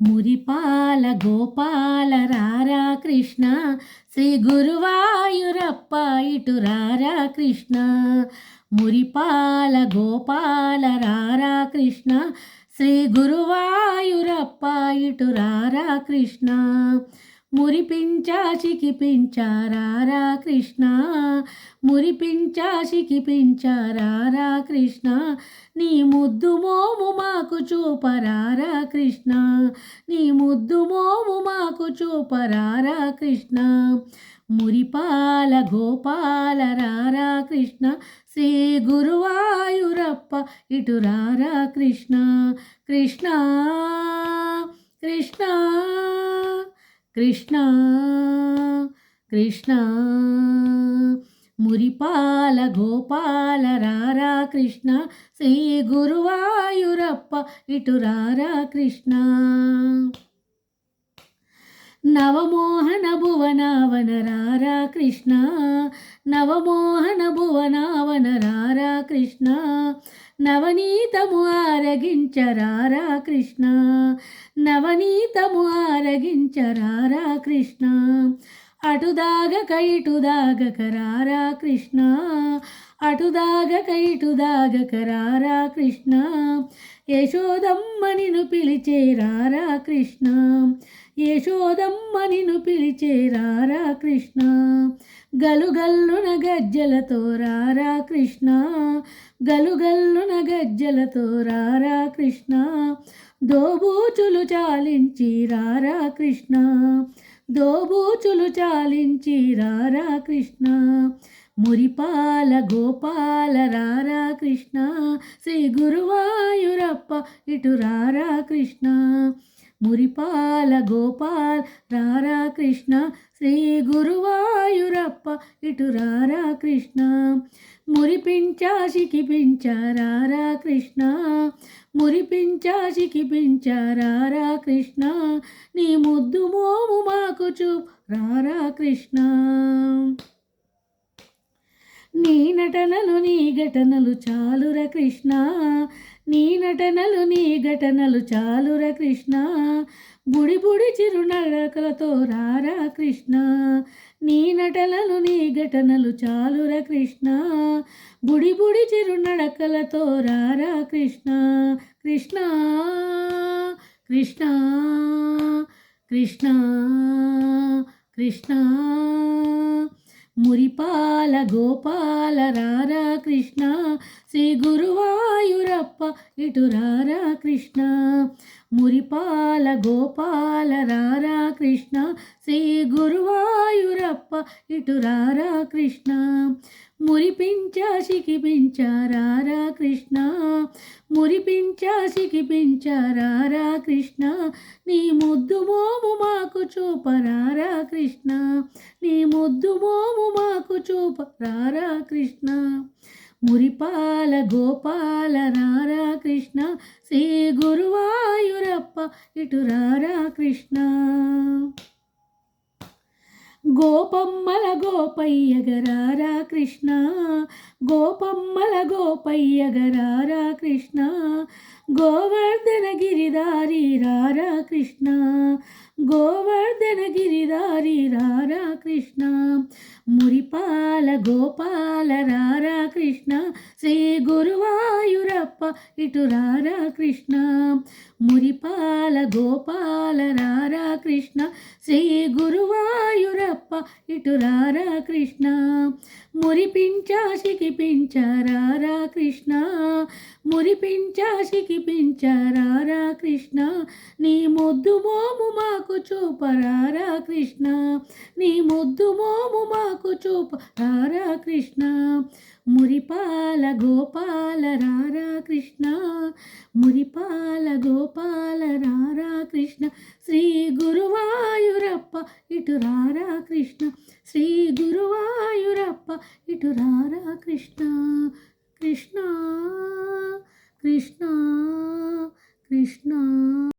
మురిపాల గోపాల రారా కృష్ణ శ్రీ గురువాయూరప్ప ఇటు రారా కృష్ణ. మురిపాల గోపాల రారా కృష్ణ శ్రీ గురువాయూరప్ప ఇటు రారా కృష్ణ. మురిపించా చికిపించా రారా కృష్ణ. మురిపించా చికిపించా రారా కృష్ణ. నీ ముద్దు మోము మాకు చూపరారా కృష్ణ. నీ ముద్దు మోము మాకు చూపరారా కృష్ణ. మురిపాల గోపాల రారా కృష్ణ శ్రీ గురువాయూరప్ప ఇటు రారా కృష్ణ. కృష్ణ కృష్ణ కృష్ణ కృష్ణ. మురిపాల గోపాల రారా కృష్ణ శ్రీ గురువాయూరప్ప ఇటు రారా కృష్ణ. నవమోహన భువనావన రారా కృష్ణ. నవమోహన భువనావన రారా కృష్ణ. నవనీతము ఆరగించరారా కృష్ణ. నవనీతము ఆరగించరారా కృష్ణ. అటుదాగక ఇటుదాగక రారా కృష్ణ. అటుదాగక ఇటుదాగక రారా కృష్ణ. యశోదమ్మ నిన్ను పిలిచే రారా కృష్ణ. యశోదమ్మ నిన్ను పిలిచే రారా కృష్ణ. గలుగల్లున గజ్జలతో రారా కృష్ణ. గలుగల్లున గజ్జలతో రారా కృష్ణ. దోబూచులు చాలించి రారా కృష్ణ. దోబూచులు చాలించి రారా కృష్ణ. మురిపాల గోపాల రారా కృష్ణ శ్రీ గురువాయూరప్ప ఇటు రారా కృష్ణ. మురిపాల గోపాల రారా కృష్ణ శ్రీ గురువాయూరప్ప ఇటు రారా కృష్ణ. మురిపించా చికిపించా రారా కృష్ణ. మురిపించా చికిపించా రారా కృష్ణ. నీ ముద్దు మోము మాకు చూపు రారా కృష్ణ. నీ నటనలు నీ ఘటనలు చాలుర కృష్ణ. నీ నటనలు నీ ఘటనలు చాలుర కృష్ణ. బుడి బుడి చిరునడకలతో రారా కృష్ణ. నీ నటనలు నీ ఘటనలు చాలుర కృష్ణ. బుడి బుడి చిరునడకలతో రారా కృష్ణ. కృష్ణ కృష్ణ కృష్ణ కృష్ణ. మురిపాల గోపాల రారా కృష్ణ శ్రీ గురువాయూరప్ప ఇటు రారా కృష్ణ. మురిపాల గోపాల రారా కృష్ణ శ్రీ గురువాయూరప్ప ఇటు రారా కృష్ణ. మురిపించా చికిపించా రారా కృష్ణ. మురిపించా చికిపించా రారా కృష్ణ. నీ ముద్దు మోము మాకు చూపరారా కృష్ణ. నీ ముద్దు మోము మాకు చూపరారా కృష్ణ. మురిపాల గోపాల రారా కృష్ణ శ్రీ గురువాయూరప్ప ఇటు రారా కృష్ణ. గోపమ్మల గోపయ్యగరారా కృష్ణ. గోపమ్మల గోపయ్యగరారా కృష్ణ. గోవర్ధన గిరిదారి రారా కృష్ణ. గోవర్ధన గిరిదారి రారా కృష్ణ. మురిపాల గోపాల రారా కృష్ణ శ్రీ గురువాయూరప్ప ఇటు రారా కృష్ణ. మురిపాల గోపాల రారా కృష్ణ శ్రీ గురువాయూరప్ప ఇటు రారా కృష్ణ. మురిపించా చికిపించా రారా కృష్ణ. మురిపించా చికిపించా రారా కృష్ణ. నీ ముద్దు మోము మాకు చూపరారా కృష్ణ. నీ ముద్దు మోము మాకు చూపరారా కృష్ణ. మురిపాల గోపాల రారా కృష్ణ. మురిపాల గోపాల రారా కృష్ణ శ్రీ గురువాయూరప్ప ఇటు రారా కృష్ణ. శ్రీ గురువాయూరప్ప ఇటు రారా కృష్ణ. కృష్ణ కృష్ణ కృష్ణ.